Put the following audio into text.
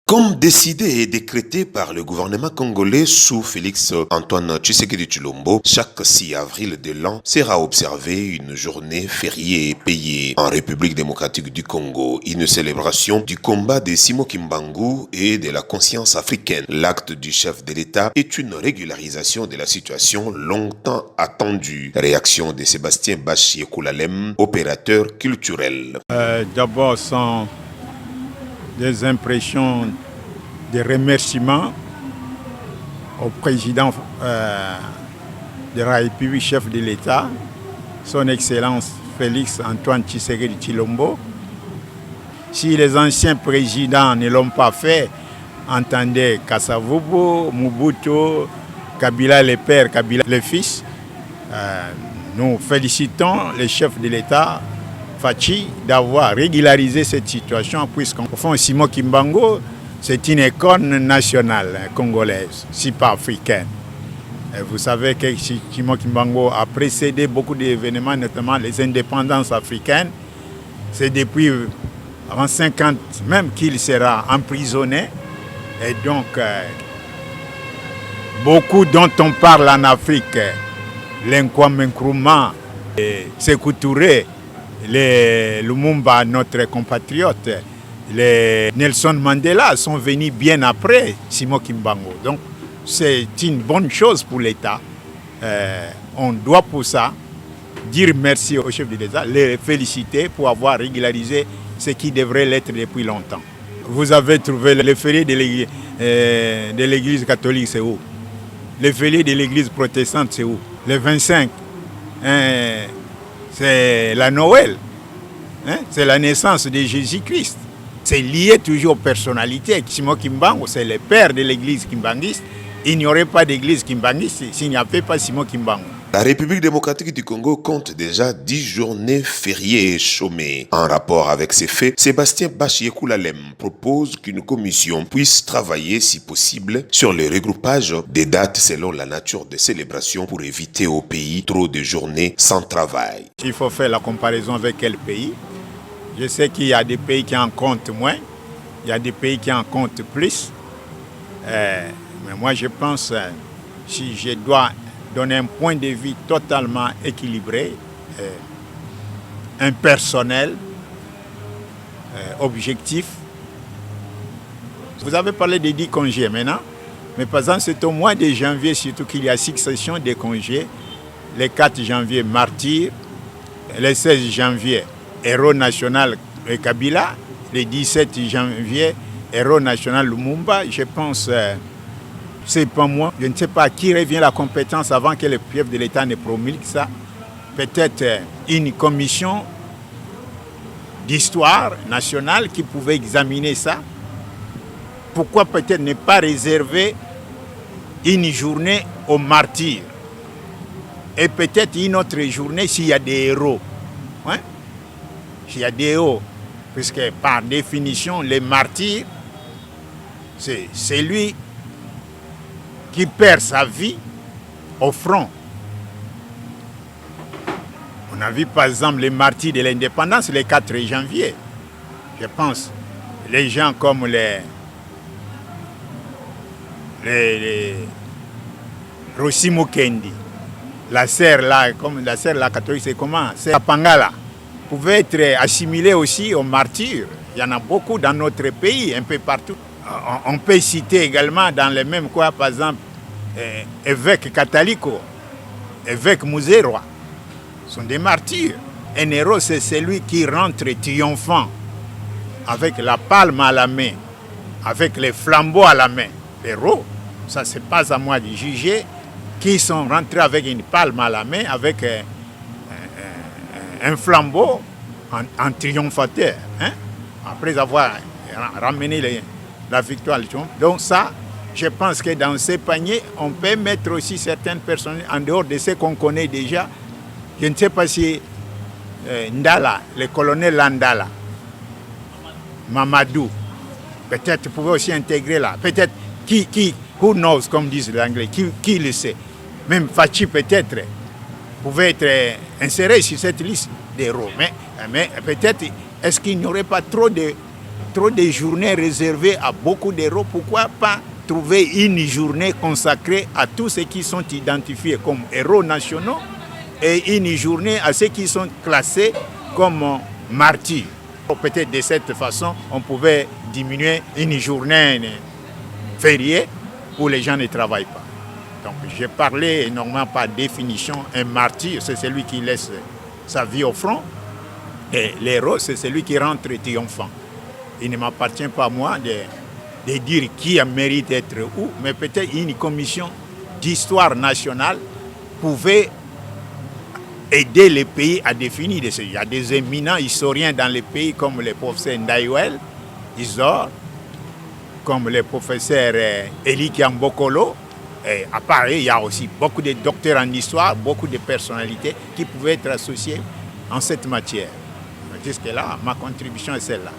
Comme décidé et décrété par le gouvernement congolais sous Félix Antoine Tshisekedi Tshilombo, chaque 6 avril de l'an sera observée une journée fériée et payée en République démocratique du Congo, une célébration du combat de Simon Kimbangu et de la conscience africaine. L'acte du chef de l'État est une régularisation de la situation longtemps attendue. Réaction de Sébastien Bachier-Koulalem, opérateur culturel. D'abord, sans des impressions de remerciements au président de la République, chef de l'État, son Excellence Félix Antoine Tshisekedi Tshilombo. Si les anciens présidents ne l'ont pas fait, entendez Kasavubu, Mobutu, Kabila le père, Kabila le fils, nous félicitons le chef de l'État Fachi d'avoir régularisé cette situation, puisqu'en fond Simon Kimbangu, c'est une icône nationale congolaise, si pas africaine. Et vous savez que Simon Kimbangu a précédé beaucoup d'événements, notamment les indépendances africaines. C'est depuis en 50 même qu'il sera emprisonné. Et donc, beaucoup dont on parle en Afrique, l'Nkwame Nkrumah, Sékou Touré, les Lumumba, notre compatriote, les Nelson Mandela sont venus bien après Simon Kimbangu. Donc c'est une bonne chose pour l'État. On doit pour ça dire merci au chef de l'État, les féliciter pour avoir régularisé ce qui devrait l'être depuis longtemps. Vous avez trouvé le férié de l'église catholique, c'est où? Le férié de l'église protestante, c'est où? Le 25. C'est la Noël, c'est la naissance de Jésus-Christ. C'est lié toujours aux personnalités. Simon Kimbangu, c'est le père de l'église kimbanguiste. Il n'y aurait pas d'église kimbanguiste s'il n'y avait pas Simon Kimbangu. La République démocratique du Congo compte déjà 10 journées fériées et chômées. En rapport avec ces faits, Sébastien Bachier-Koulalem propose qu'une commission puisse travailler, si possible, sur le regroupage des dates selon la nature des célébrations pour éviter au pays trop de journées sans travail. Il faut faire la comparaison avec quel pays. Je sais qu'il y a des pays qui en comptent moins, il y a des pays qui en comptent plus. Mais moi, je pense, si je dois donner un point de vue totalement équilibré, impersonnel, objectif. Vous avez parlé des 10 congés maintenant, mais par exemple, c'est au mois de janvier surtout qu'il y a succession des congés. Le 4 janvier, martyr. Le 16 janvier, héros national Kabila. Le 17 janvier, héros national Lumumba. Je pense... c'est pas moi, je ne sais pas à qui revient la compétence avant que le chef de l'État ne promulgue ça. Peut-être une commission d'histoire nationale qui pouvait examiner ça. Pourquoi peut-être ne pas réserver une journée aux martyrs et peut-être une autre journée s'il y a des héros. S'il y a des héros, puisque par définition, les martyrs, c'est celui qui perd sa vie au front. On a vu par exemple les martyrs de l'indépendance le 4 janvier. Je pense, les gens comme les Rossi Mukendi, la sœur là, comme la sœur la catholique, c'est comment? C'est Apangala, pouvaient être assimilés aussi aux martyrs. Il y en a beaucoup dans notre pays, un peu partout. On peut citer également dans les mêmes quoi, par exemple, évêque Kataliko, évêque Muzerwa, sont des martyrs. Un héros, c'est celui qui rentre triomphant, avec la palme à la main, avec les flambeaux à la main. Héros, ça c'est pas à moi de juger, qui sont rentrés avec une palme à la main, avec un flambeau en triomphateur, après avoir ramené la victoire. Donc ça, je pense que dans ces paniers, on peut mettre aussi certaines personnes en dehors de ce qu'on connaît déjà. Je ne sais pas si Ndala, le colonel Ndala, Mamadou, peut-être pouvait aussi intégrer là. Peut-être who knows, comme disent les Anglais, qui le sait. Même Fachi peut-être pouvait être inséré sur cette liste des héros. Mais peut-être, est-ce qu'il n'y aurait pas trop de trop de journées réservées à beaucoup d'héros. Pourquoi pas trouver une journée consacrée à tous ceux qui sont identifiés comme héros nationaux et une journée à ceux qui sont classés comme martyrs. Peut-être de cette façon, on pouvait diminuer une journée fériée où les gens ne travaillent pas. Donc j'ai parlé normalement par définition, un martyr, c'est celui qui laisse sa vie au front, et l'héros, c'est celui qui rentre triomphant. Il ne m'appartient pas à moi de dire qui a mérite d'être où, mais peut-être une commission d'histoire nationale pouvait aider les pays à définir. Il y a des éminents historiens dans les pays comme le professeur Ndaïwel, Isor, comme le professeur Eli Kiambokolo. Et à Paris, il y a aussi beaucoup de docteurs en histoire, beaucoup de personnalités qui pouvaient être associées en cette matière. Jusque-là, ma contribution est celle-là.